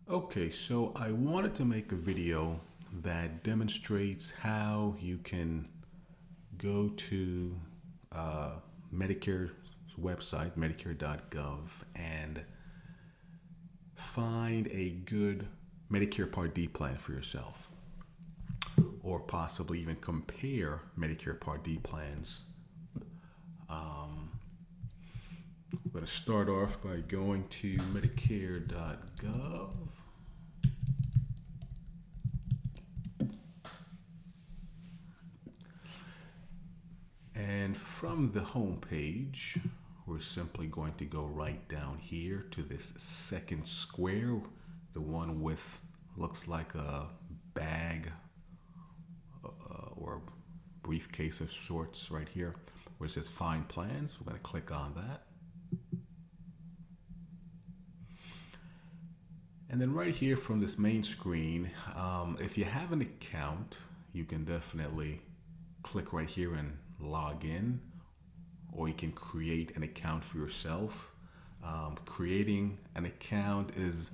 Okay, so I wanted to make a video that demonstrates how you can go to uh, Medicare's website, medicare.gov, and find a good Medicare Part D plan for yourself, or possibly even compare Medicare Part D plans. I'm going to start off by going to medicare.gov. And from the home page, we're simply going to go right down here to this second square, the one with looks like a bag or a briefcase of sorts right here, where it says Find Plans. We're going to click on that. And then right here from this main screen, if you have an account, you can definitely click right here and log in, or you can create an account for yourself. Creating an account is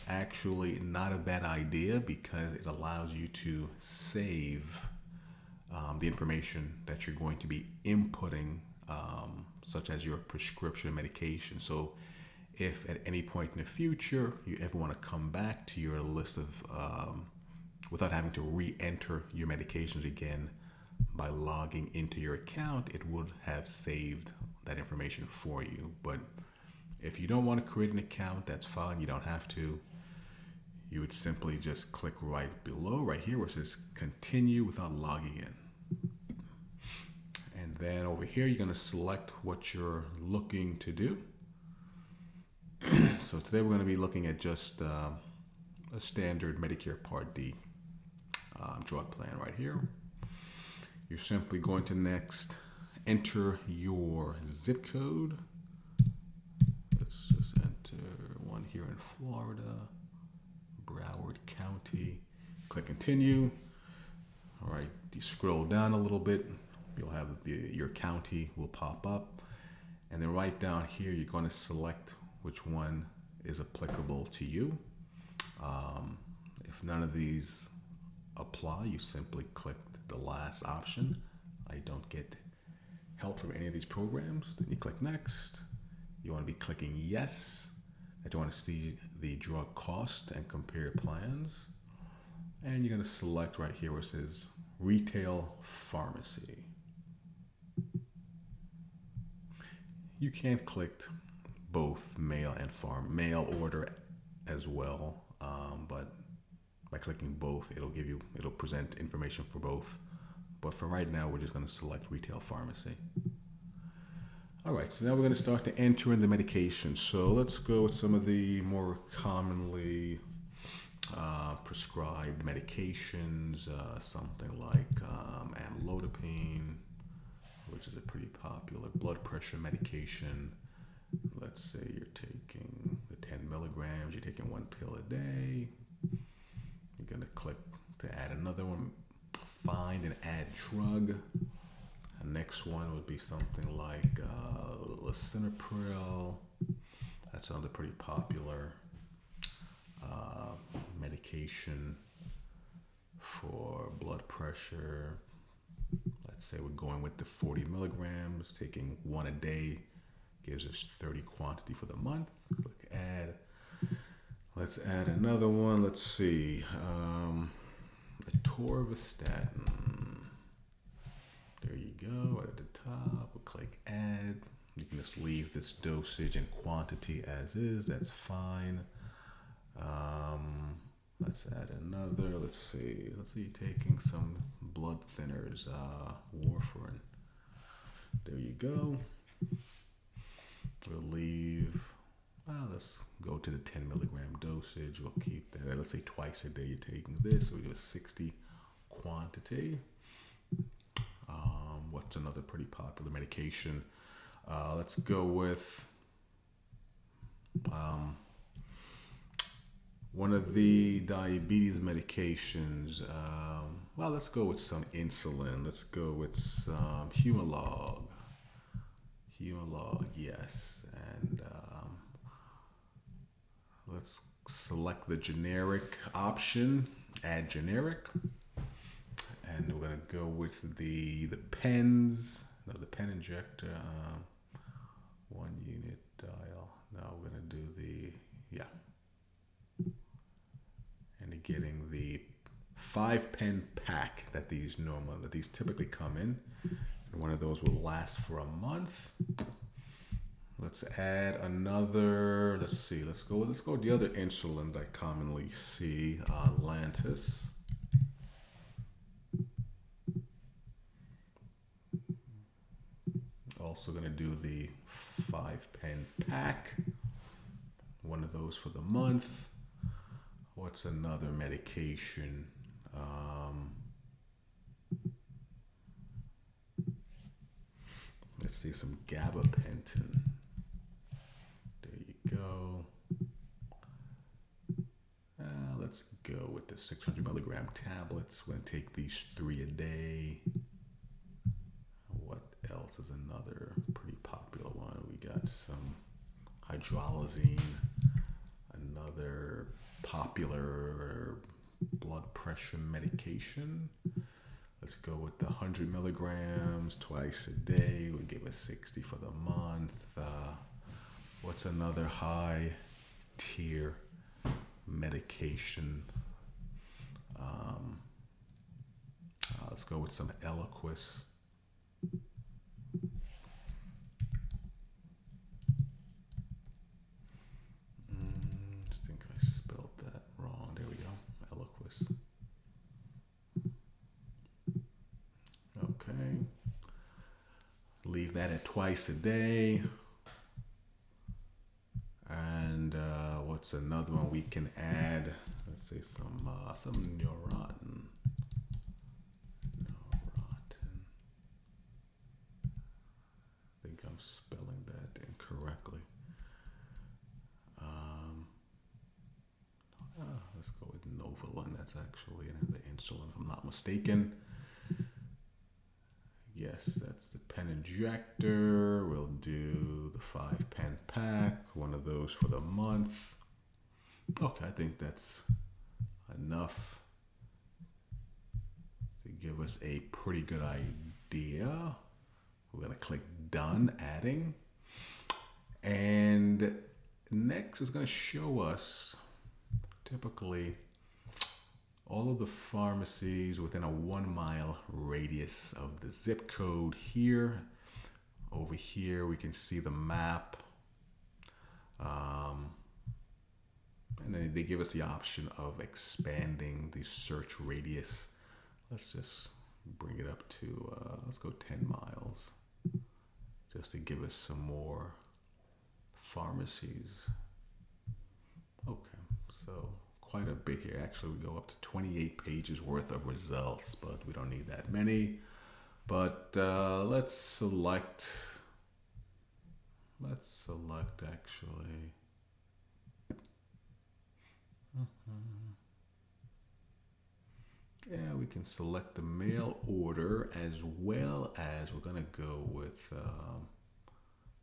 actually not a bad idea because it allows you to save the information that you're going to be inputting, such as your prescription medication. So if at any point in the future you ever want to come back to your list of, without having to re-enter your medications again, by logging into your account, it would have saved that information for you. But if you don't want to create an account, that's fine. You don't have to. You would simply just click right below, right here, where it says continue without logging in. And then over here, you're going to select what you're looking to do. So today we're going to be looking at just a standard Medicare Part D drug plan right here. You're simply going to next enter your zip code. Let's just enter one here in Florida, Broward County. Click continue. All right, you scroll down a little bit, you'll have your county will pop up. And then right down here, you're going to select which one is applicable to you. If none of these apply, you simply click the last option. I don't get help from any of these programs. Then you click next. You want to be clicking yes, that you want to see the drug cost and compare plans. And you're going to select right here where it says retail pharmacy. You can click both mail and mail order as well, but by clicking both, it'll present information for both. But for right now, we're just going to select retail pharmacy. All right, so now we're going to start to enter in the medication. So let's go with some of the more commonly prescribed medications, something like amlodipine, which is a pretty popular blood pressure medication. Let's say you're taking the 10 milligrams, you're taking one pill a day. You're going to click to add another one, find and add drug. The next one would be something like lisinopril. That's another pretty popular medication for blood pressure. Let's say we're going with the 40 milligrams, taking one a day gives us 30 quantity for the month. Click add. Let's add another one. Let's see. Atorvastatin. There you go, right at the top. We'll click add. You can just leave this dosage and quantity as is. That's fine. Let's add another. Let's see. Taking some blood thinners, warfarin. There you go. We'll leave. Let's go to the 10 milligram dosage. We'll keep that. Let's say twice a day you're taking this. We do a 60 quantity. What's another pretty popular medication? Let's go with one of the diabetes medications. Let's go with some insulin. Let's go with some Humalog. Humalog, yes. And let's select the generic option, add generic. And we're gonna go with the pens, no, the pen injector, 1 unit dial. Now we're gonna do the, yeah. And getting the 5-pen pack that these typically come in. And one of those will last for a month. Let's add another, let's see, let's go with the other insulin that I commonly see, Lantus. Also gonna do the 5-pen pack. One of those for the month. What's another medication? Let's see, some gabapentin. There you go. Let's go with the 600 milligram tablets. We're gonna take these 3 a day. What else is another pretty popular one? We got some hydralazine, another popular blood pressure medication. Let's go with the 100 milligrams twice a day. We'll give it 60 for the month. What's another high tier medication? Let's go with some Eliquis. I think I spelled that wrong. There we go. Eliquis. Okay. Leave that at twice a day. And what's another one we can add? Let's say some Neurontin. I think I'm spelling that incorrectly. Let's go with Novolin. That's actually the insulin, if I'm not mistaken. Yes, that's the pen injector. We'll do the 5-pen pack, one of those for the month. Okay, I think that's enough to give us a pretty good idea. We're gonna click done, adding. And next is gonna show us typically all of the pharmacies within a 1-mile radius of the zip code here. Over here, we can see the map. And then they give us the option of expanding the search radius. Let's just bring it up to, let's go 10 miles, just to give us some more pharmacies. Okay, so quite a bit here. Actually, we go up to 28 pages worth of results, but we don't need that many. But let's select actually. Yeah, we can select the mail order, as well as we're gonna go with,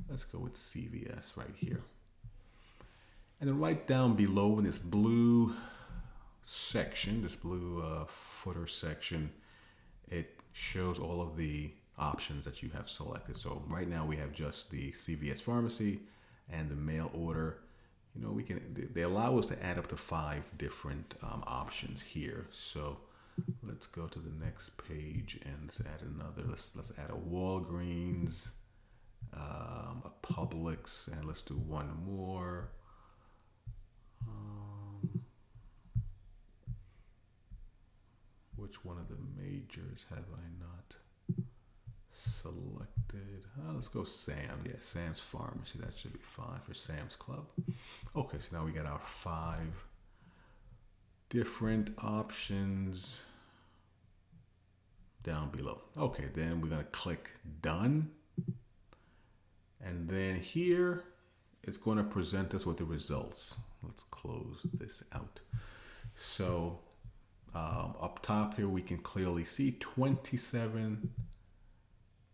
let's go with CVS right here. And then right down below in this blue section, this blue footer section, it shows all of the options that you have selected. So right now we have just the CVS pharmacy and the mail order. You know, they allow us to add up to 5 different options here. So let's go to the next page and let's add another. Let's add a Walgreens, a Publix, and let's do one more. Which one of the majors have I not selected? Let's go Sam. Yeah, Sam's Pharmacy. That should be fine for Sam's Club. Okay, so now we got our 5 different options down below. Okay, then we're going to click done. And then here, it's going to present us with the results. Let's close this out. So up top here, we can clearly see 27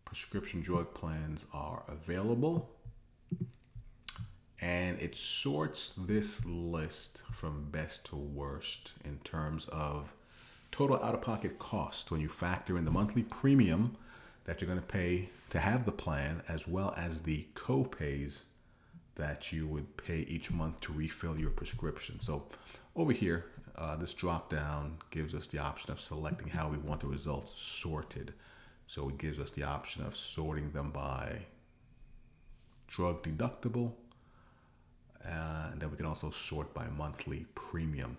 prescription drug plans are available. and it sorts this list from best to worst in terms of total out-of-pocket cost when you factor in the monthly premium that you're going to pay to have the plan, as well as the co-pays that you would pay each month to refill your prescription. So over here, this drop down gives us the option of selecting how we want the results sorted. So it gives us the option of sorting them by drug deductible, and then we can also sort by monthly premium.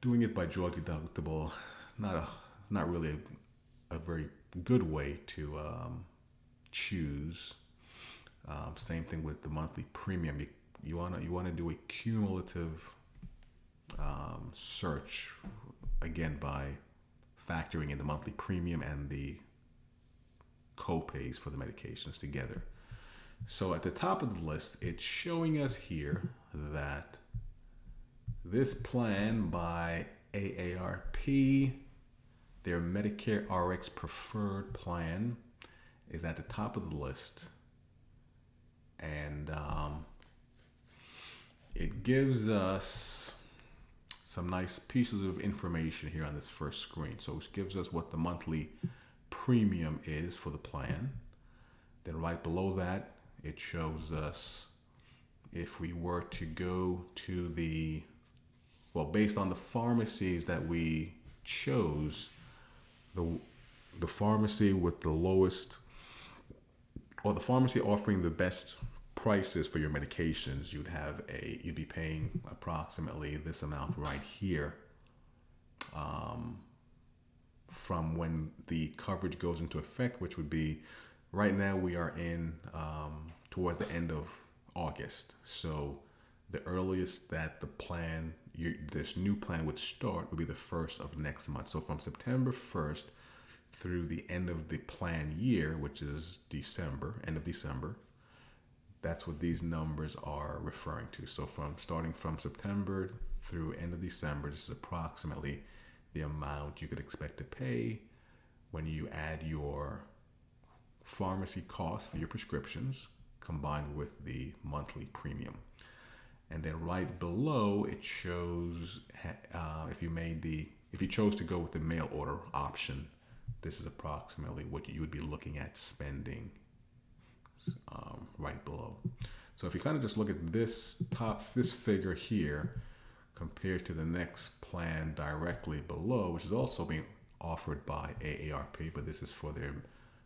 Doing it by drug deductible, not really a very good way to choose. Same thing with the monthly premium. You wanna do a cumulative search, again by factoring in the monthly premium and the co-pays for the medications together. So at the top of the list, it's showing us here that this plan by AARP, their Medicare RX Preferred plan, is at the top of the list. And it gives us some nice pieces of information here on this first screen. So it gives us what the monthly premium is for the plan. Then right below that, it shows us if we were to go to based on the pharmacies that we chose, the pharmacy with the lowest, or the pharmacy offering the best prices for your medications, you'd be paying approximately this amount right here from when the coverage goes into effect, which would be, right now we are in towards the end of August. So the earliest that this new plan would start would be the 1st of next month. So from September 1st through the end of the plan year, which is end of December, that's what these numbers are referring to. So starting from September through end of December, this is approximately the amount you could expect to pay when you add your pharmacy costs for your prescriptions combined with the monthly premium. And then right below it shows if you chose to go with the mail order option, this is approximately what you would be looking at spending right below. So if you kind of just look at this figure here compared to the next plan directly below, which is also being offered by AARP, but this is for their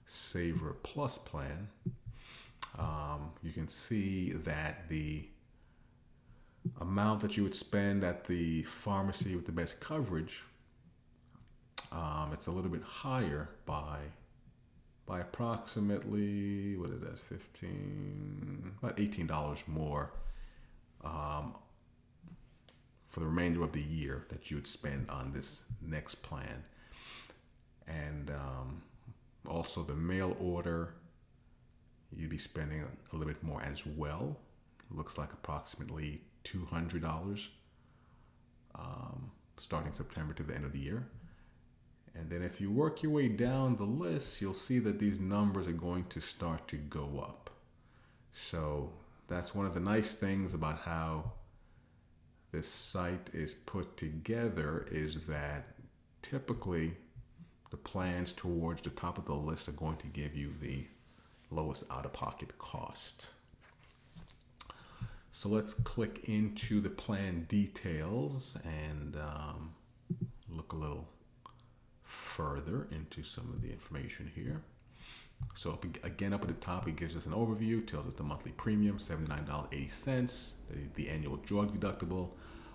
Saver Plus plan, you can see that the amount that you would spend at the pharmacy with the best coverage, it's a little bit higher by approximately, what is that, about $18 more for the remainder of the year that you would spend on this next plan. And also the mail order, you'd be spending a little bit more as well. Looks like approximately $200 starting September to the end of the year. And then if you work your way down the list, you'll see that these numbers are going to start to go up. So that's one of the nice things about how this site is put together, is that typically the plans towards the top of the list are going to give you the lowest out-of-pocket cost. So let's click into the plan details and look a little further into some of the information here. So again, up at the top, it gives us an overview, tells us the monthly premium, $79.80, the annual drug deductible.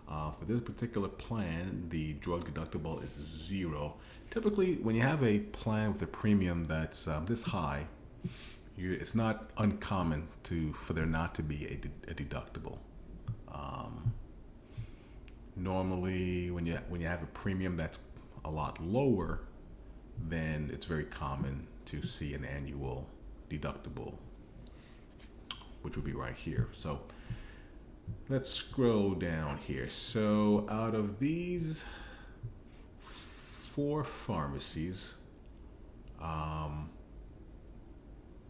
For this particular plan, the drug deductible is $0. Typically, when you have a plan with a premium that's this high, it's not uncommon for there not to be a deductible. Normally, when you have a premium that's a lot lower, then it's very common to see an annual deductible, which would be right here. So let's scroll down here. So out of these 4 pharmacies,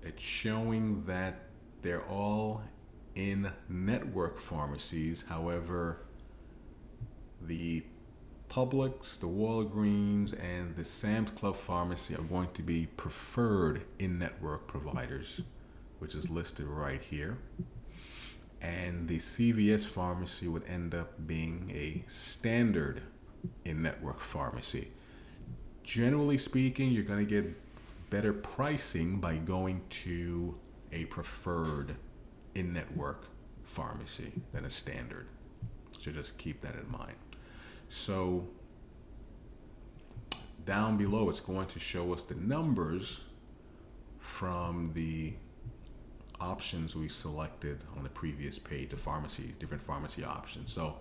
it's showing that they're all in-network pharmacies. However, the Publix, the Walgreens, and the Sam's Club pharmacy are going to be preferred in-network providers, which is listed right here. And the CVS pharmacy would end up being a standard in-network pharmacy. Generally speaking, you're going to get better pricing by going to a preferred in-network pharmacy than a standard. So just keep that in mind. So down below, it's going to show us the numbers from the options we selected on the previous page, the pharmacy, different pharmacy options. So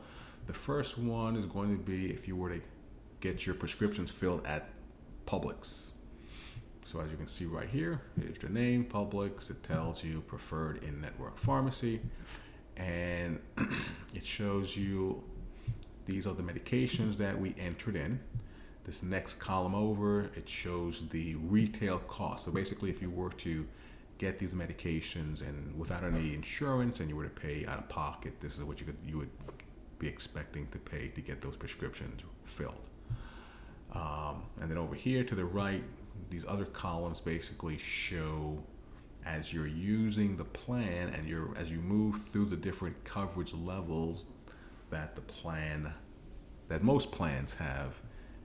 the first one is going to be if you were to get your prescriptions filled at Publix. So as you can see right here, here's your name, Publix. It tells you preferred in-network pharmacy, and it shows you these are the medications that we entered in. This next column over, it shows the retail cost. So basically, if you were to get these medications and without any insurance and you were to pay out of pocket, this is what you would be expecting to pay to get those prescriptions filled. And then over here to the right, these other columns basically show as you're using the plan and as you move through the different coverage levels that that most plans have,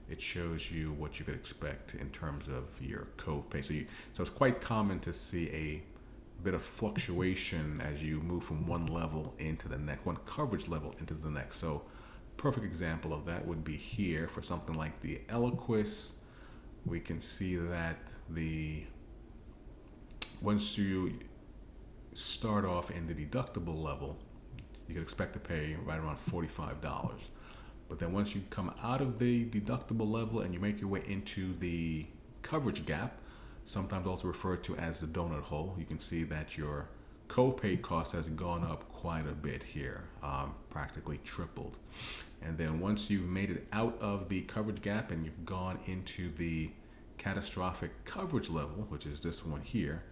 it shows you what you could expect in terms of your copay. So it's quite common to see a bit of fluctuation as you move from one level into the next, one coverage level into the next. So perfect example of that would be here for something like the Eliquis. We can see that once you start off in the deductible level, you can expect to pay right around $45. But then once you come out of the deductible level and you make your way into the coverage gap, sometimes also referred to as the donut hole, you can see that your copay cost has gone up quite a bit here, practically tripled. And then once you've made it out of the coverage gap and you've gone into the catastrophic coverage level, which is this one here,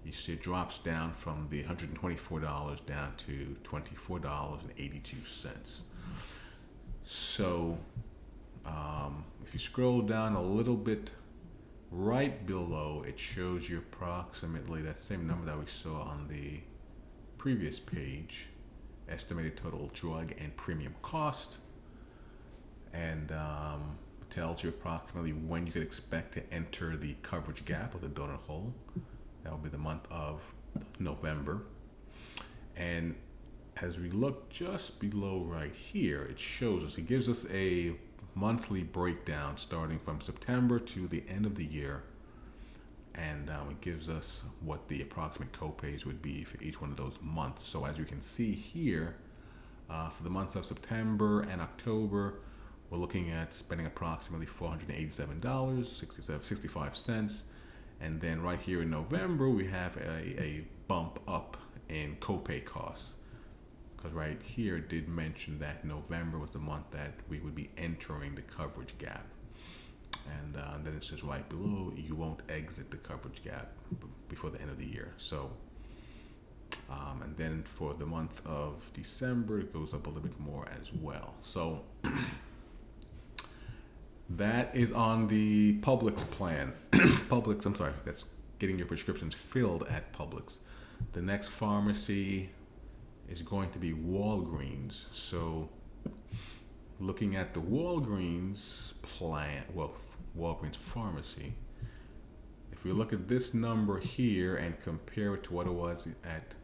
you see it drops down from the $124 down to $24.82. So if you scroll down a little bit right below, it shows you approximately that same number that we saw on the previous page, estimated total drug and premium cost, and tells you approximately when you could expect to enter the coverage gap or the donut hole. That will be the month of November. And as we look just below right here, it shows us, it gives us a monthly breakdown starting from September to the end of the year. And it gives us what the approximate copays would be for each one of those months. So as you can see here, for the months of September and October, we're looking at spending approximately $487.65. And then right here in November, we have a bump up in copay costs. Because right here it did mention that November was the month that we would be entering the coverage gap. And then it says right below, you won't exit the coverage gap before the end of the year. So, and then for the month of December, it goes up a little bit more as well. So that is on the Publix plan. That's getting your prescriptions filled at Publix. The next pharmacy is going to be Walgreens. So looking at the Walgreens plan, Walgreens pharmacy, if we look at this number here and compare it to what it was at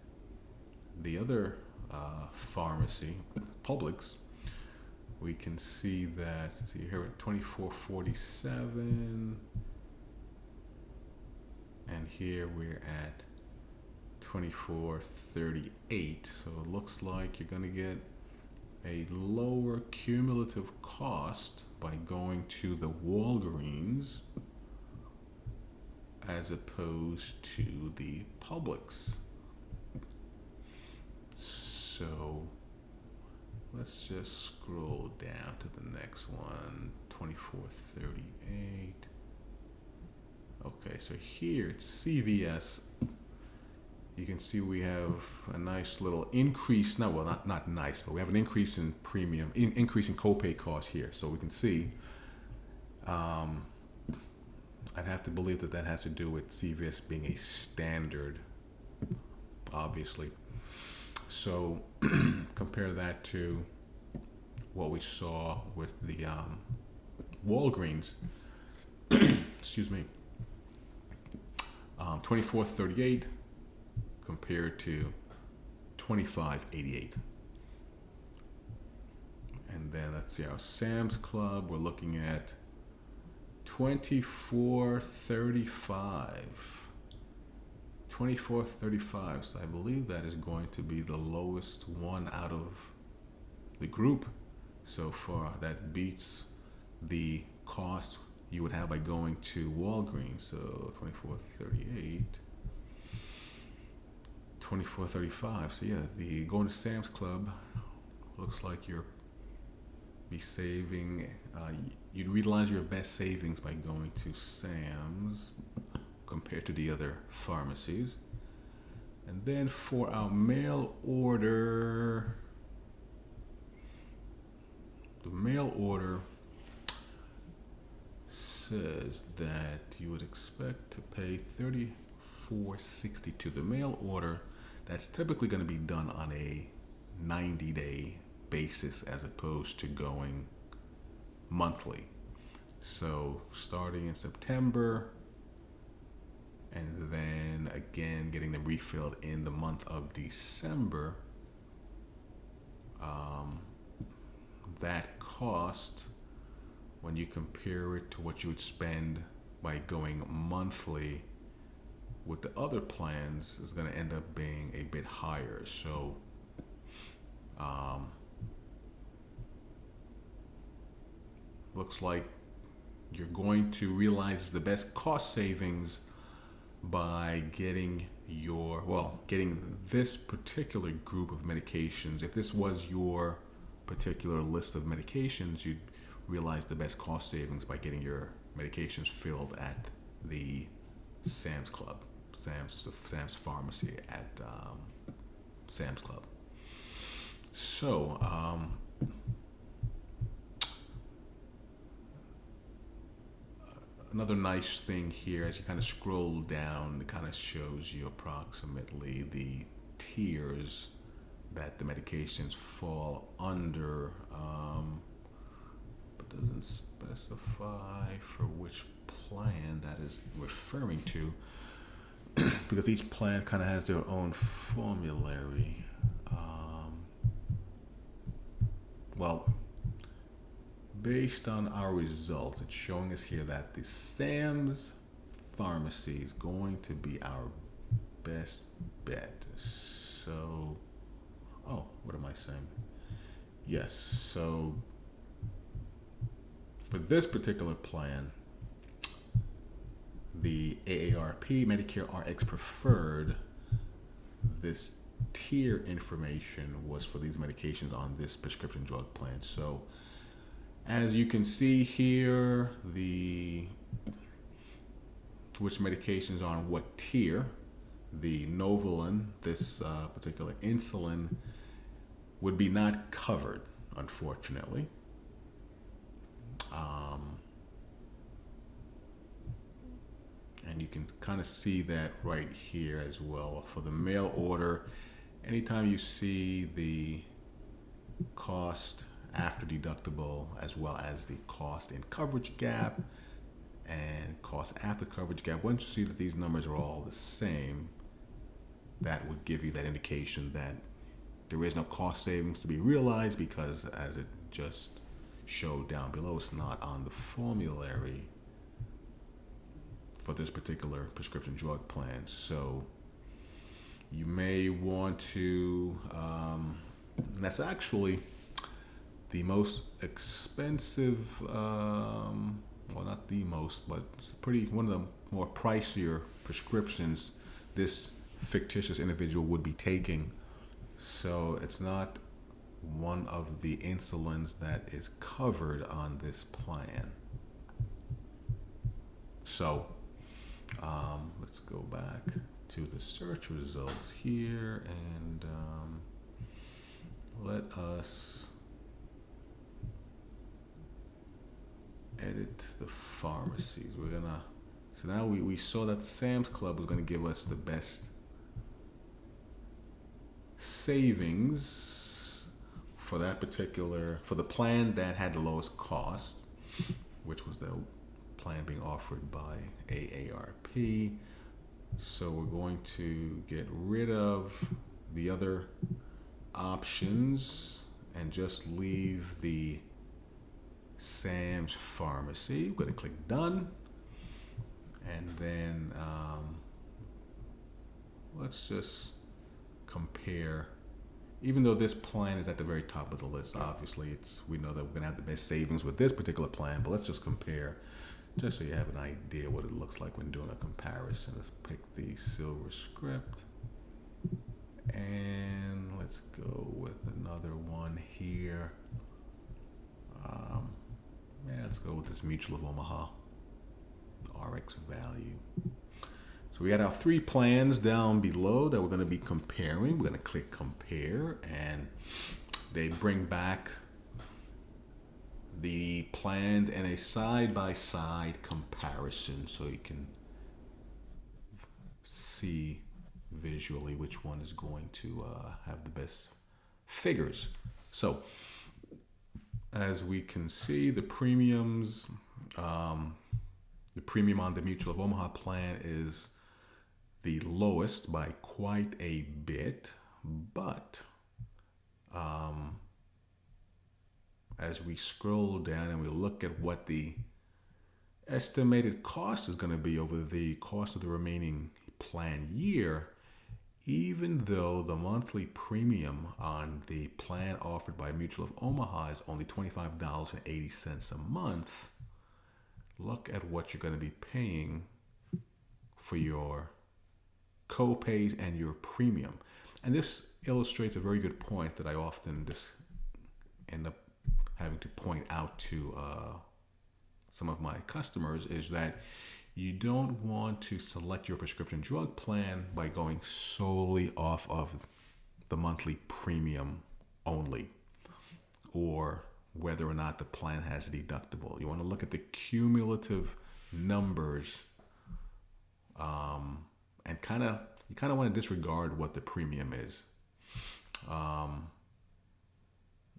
the other pharmacy, Publix, we can see that, see here at $24.47, and here we're at $24.38. So it looks like you're going to get a lower cumulative cost by going to the Walgreens as opposed to the Publix. So let's just scroll down to the next one, $24.38. Okay, so here it's CVS you can see we have a nice little increase. No, well, not nice, but we have an increase in premium, increase in copay costs here. So we can see. I'd have to believe that that has to do with CVS being a standard, obviously. So compare that to what we saw with the Walgreens. Excuse me. 24.38 compared to 25.88. And then let's see our Sam's Club. We're looking at 24.35. 24.35. So I believe that is going to be the lowest one out of the group so far. That beats the cost you would have by going to Walgreens. So 24.38. 24.35. So yeah, the going to Sam's Club looks like you're be saving. You'd realize your best savings by going to Sam's compared to the other pharmacies. And then for our mail order, the mail order says that you would expect to pay $34.62. The mail order, that's typically going to be done on a 90-day basis as opposed to going monthly. So starting in September and then again getting them refilled in the month of December, that cost, when you compare it to what you would spend by going monthly with the other plans, is going to end up being a bit higher. So looks like you're going to realize the best cost savings by getting getting this particular group of medications. If this was your particular list of medications, you'd realize the best cost savings by getting your medications filled at the Sam's Club, Sam's Pharmacy at Sam's Club. So another nice thing here, as you kind of scroll down, it kind of shows you approximately the tiers that the medications fall under, but doesn't specify for which plan that is referring to, because each plan kind of has their own formulary. Based on our results, it's showing us here that the Sam's Pharmacy is going to be our best bet. So, what am I saying? Yes, so for this particular plan, the AARP, Medicare RX Preferred, this tier information was for these medications on this prescription drug plan. So as you can see here, which medications are on what tier. The Novolin, this particular insulin, would be not covered, unfortunately. And you can kind of see that right here as well. For the mail order, anytime you see the cost after deductible, as well as the cost in coverage gap and cost after coverage gap, once you see that these numbers are all the same, that would give you that indication that there is no cost savings to be realized, because as it just showed down below, it's not on the formulary for this particular prescription drug plan. So you may want to, that's actually the most expensive, well, not the most, but it's one of the more pricier prescriptions this fictitious individual would be taking. So it's not one of the insulins that is covered on this plan. So let's go back to the search results here and let us edit the pharmacies. We're gonna, so now we saw that Sam's Club was gonna give us the best savings for that particular, for the plan that had the lowest cost, which was the plan being offered by AARP. So we're going to get rid of the other options and just leave the Sam's Pharmacy. We're going to click done, and then let's just compare. Even though this plan is at the very top of the list, obviously we know that we're going to have the best savings with this particular plan, but let's just compare just so you have an idea what it looks like when doing a comparison. Let's pick the Silver Script, and let's go with another one here. Let's go with this Mutual of Omaha RX value. So we got our 3 plans down below that we're going to be comparing. We're going to click compare, and they bring back the plans and a side-by-side comparison so you can see visually which one is going to have the best figures. So as we can see, the premiums, the premium on the Mutual of Omaha plan is the lowest by quite a bit, but as we scroll down and we look at what the estimated cost is going to be over the course of the remaining plan year, even though the monthly premium on the plan offered by Mutual of Omaha is only $25.80 a month, look at what you're going to be paying for your co-pays and your premium. And this illustrates a very good point that I often just end up having to point out to some of my customers, is that you don't want to select your prescription drug plan by going solely off of the monthly premium only, or whether or not the plan has a deductible. You want to look at the cumulative numbers, and you kind of want to disregard what the premium is,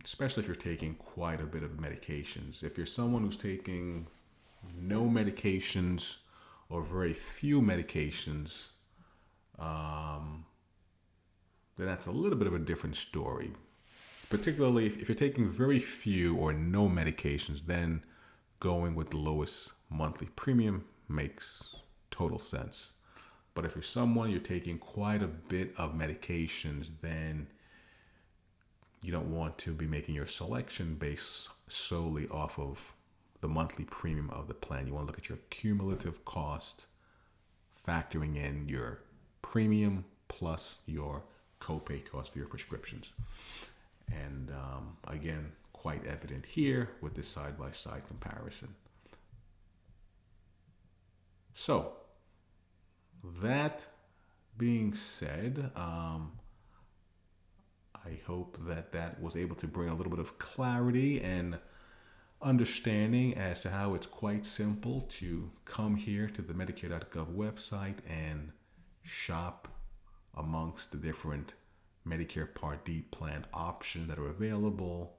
especially if you're taking quite a bit of medications. If you're someone who's taking no medications or very few medications, then that's a little bit of a different story. Particularly if you're taking very few or no medications, then going with the lowest monthly premium makes total sense. But if you're someone you're taking quite a bit of medications, then you don't want to be making your selection based solely off of the monthly premium of the plan. You want to look at your cumulative cost, factoring in your premium plus your copay cost for your prescriptions. And again, quite evident here with this side-by-side comparison. So that being said, I hope that was able to bring a little bit of clarity and understanding as to how it's quite simple to come here to the Medicare.gov website and shop amongst the different Medicare Part D plan options that are available,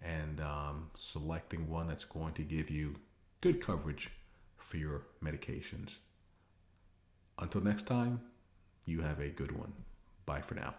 and selecting one that's going to give you good coverage for your medications. Until next time, you have a good one. Bye for now.